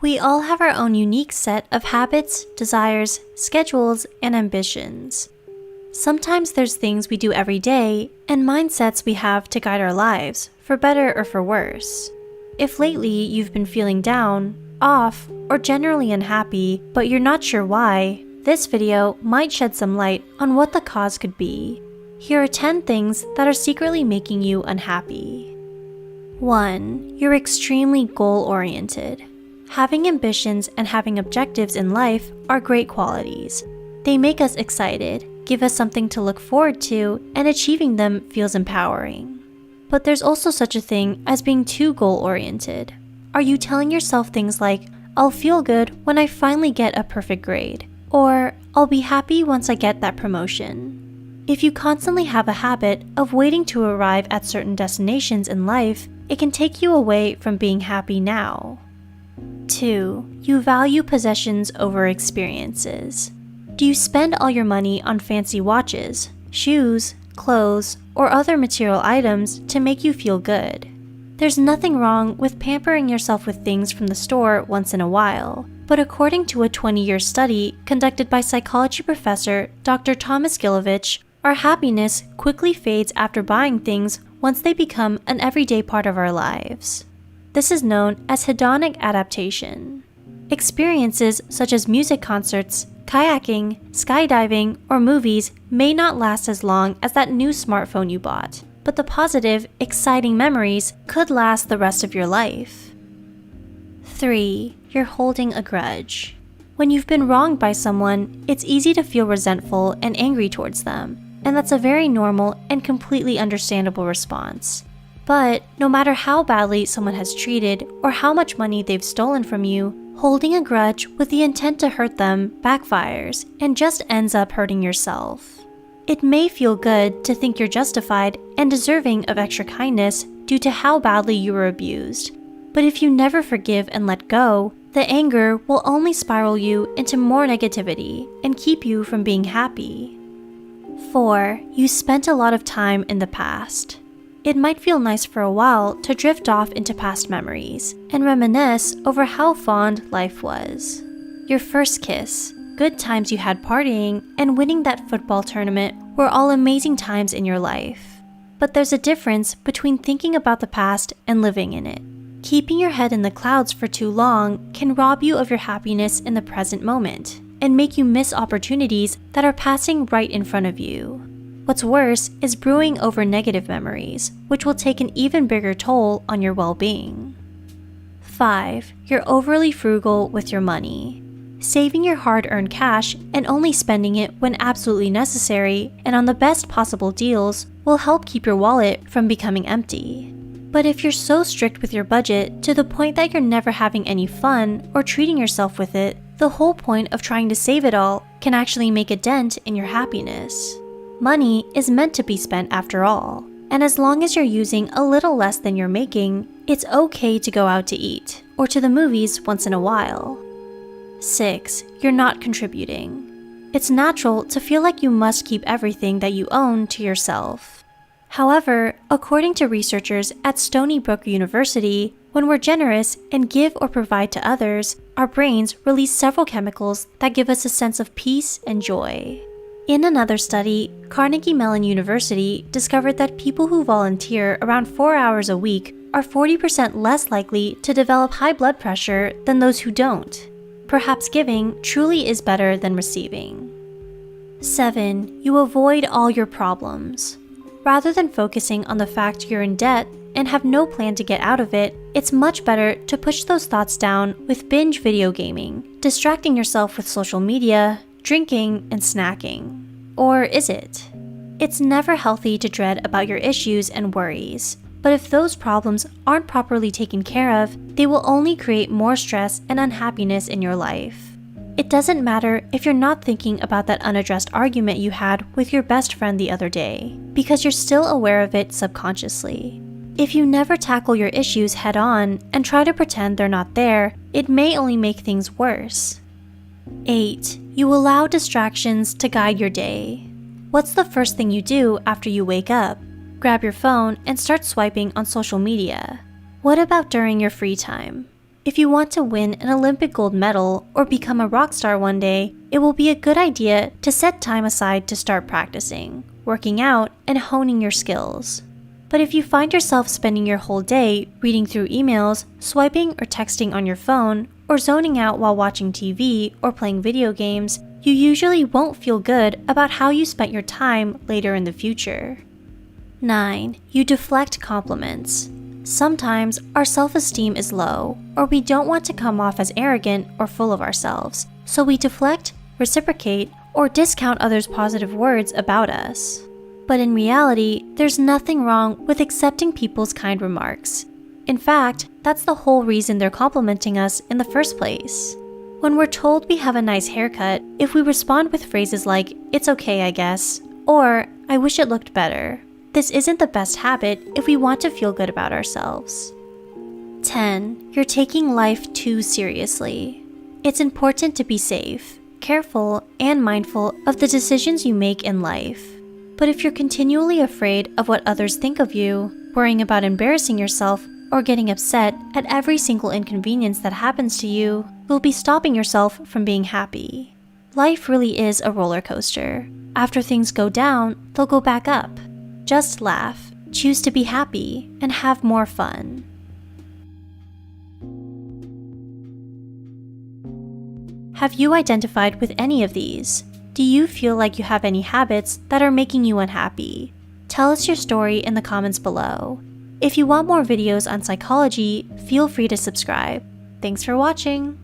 We all have our own unique set of habits, desires, schedules, and ambitions. Sometimes there's things we do every day and mindsets we have to guide our lives, for better or for worse. If lately you've been feeling down, off, or generally unhappy, but you're not sure why, this video might shed some light on what the cause could be. Here are 10 things that are secretly making you unhappy. 1. You're extremely goal-oriented. Having ambitions and having objectives in life are great qualities. They make us excited, give us something to look forward to, and achieving them feels empowering. But there's also such a thing as being too goal-oriented. Are you telling yourself things like, I'll feel good when I finally get a perfect grade, or I'll be happy once I get that promotion? If you constantly have a habit of waiting to arrive at certain destinations in life, it can take you away from being happy now. 2. You value possessions over experiences. Do you spend all your money on fancy watches, shoes, clothes, or other material items to make you feel good? There's nothing wrong with pampering yourself with things from the store once in a while, but according to a 20-year study conducted by psychology professor Dr. Thomas Gilovich, our happiness quickly fades after buying things once they become an everyday part of our lives. This is known as hedonic adaptation. Experiences such as music concerts, kayaking, skydiving, or movies may not last as long as that new smartphone you bought, but the positive, exciting memories could last the rest of your life. 3. You're holding a grudge. When you've been wronged by someone, it's easy to feel resentful and angry towards them, and that's a very normal and completely understandable response. But no matter how badly someone has treated or how much money they've stolen from you, holding a grudge with the intent to hurt them backfires and just ends up hurting yourself. It may feel good to think you're justified and deserving of extra kindness due to how badly you were abused, but if you never forgive and let go, the anger will only spiral you into more negativity and keep you from being happy. 4. You spent a lot of time in the past. It might feel nice for a while to drift off into past memories and reminisce over how fond life was. Your first kiss, good times you had partying, and winning that football tournament were all amazing times in your life. But there's a difference between thinking about the past and living in it. Keeping your head in the clouds for too long can rob you of your happiness in the present moment and make you miss opportunities that are passing right in front of you. What's worse is brewing over negative memories, which will take an even bigger toll on your well-being. 5. You're overly frugal with your money. Saving your hard-earned cash and only spending it when absolutely necessary and on the best possible deals will help keep your wallet from becoming empty. But if you're so strict with your budget to the point that you're never having any fun or treating yourself with it, the whole point of trying to save it all can actually make a dent in your happiness. Money is meant to be spent after all, and as long as you're using a little less than you're making, it's okay to go out to eat or to the movies once in a while. 6. You're not contributing. It's natural to feel like you must keep everything that you own to yourself. However, according to researchers at Stony Brook University, when we're generous and give or provide to others, our brains release several chemicals that give us a sense of peace and joy. In another study, Carnegie Mellon University discovered that people who volunteer around 4 hours a week are 40% less likely to develop high blood pressure than those who don't. Perhaps giving truly is better than receiving. 7. You avoid all your problems. Rather than focusing on the fact you're in debt and have no plan to get out of it, it's much better to push those thoughts down with binge video gaming, distracting yourself with social media, drinking, and snacking. Or is it? It's never healthy to dread about your issues and worries, but if those problems aren't properly taken care of, they will only create more stress and unhappiness in your life. It doesn't matter if you're not thinking about that unaddressed argument you had with your best friend the other day, because you're still aware of it subconsciously. If you never tackle your issues head on and try to pretend they're not there, it may only make things worse. 8. You allow distractions to guide your day. What's the first thing you do after you wake up? Grab your phone and start swiping on social media. What about during your free time? If you want to win an Olympic gold medal or become a rock star one day, it will be a good idea to set time aside to start practicing, working out, and honing your skills. But if you find yourself spending your whole day reading through emails, swiping or texting on your phone, or zoning out while watching TV or playing video games, you usually won't feel good about how you spent your time later in the future. 9. You deflect compliments. Sometimes our self-esteem is low, or we don't want to come off as arrogant or full of ourselves, so we deflect, reciprocate, or discount others' positive words about us. But in reality, there's nothing wrong with accepting people's kind remarks. In fact, that's the whole reason they're complimenting us in the first place. When we're told we have a nice haircut, if we respond with phrases like, "It's okay, I guess," or "I wish it looked better," this isn't the best habit if we want to feel good about ourselves. 10. You're taking life too seriously. It's important to be safe, careful, and mindful of the decisions you make in life. But if you're continually afraid of what others think of you, worrying about embarrassing yourself, or getting upset at every single inconvenience that happens to you, you'll be stopping yourself from being happy. Life really is a roller coaster. After things go down, they'll go back up. Just laugh, choose to be happy, and have more fun. Have you identified with any of these? Do you feel like you have any habits that are making you unhappy? Tell us your story in the comments below. If you want more videos on psychology, feel free to subscribe. Thanks for watching!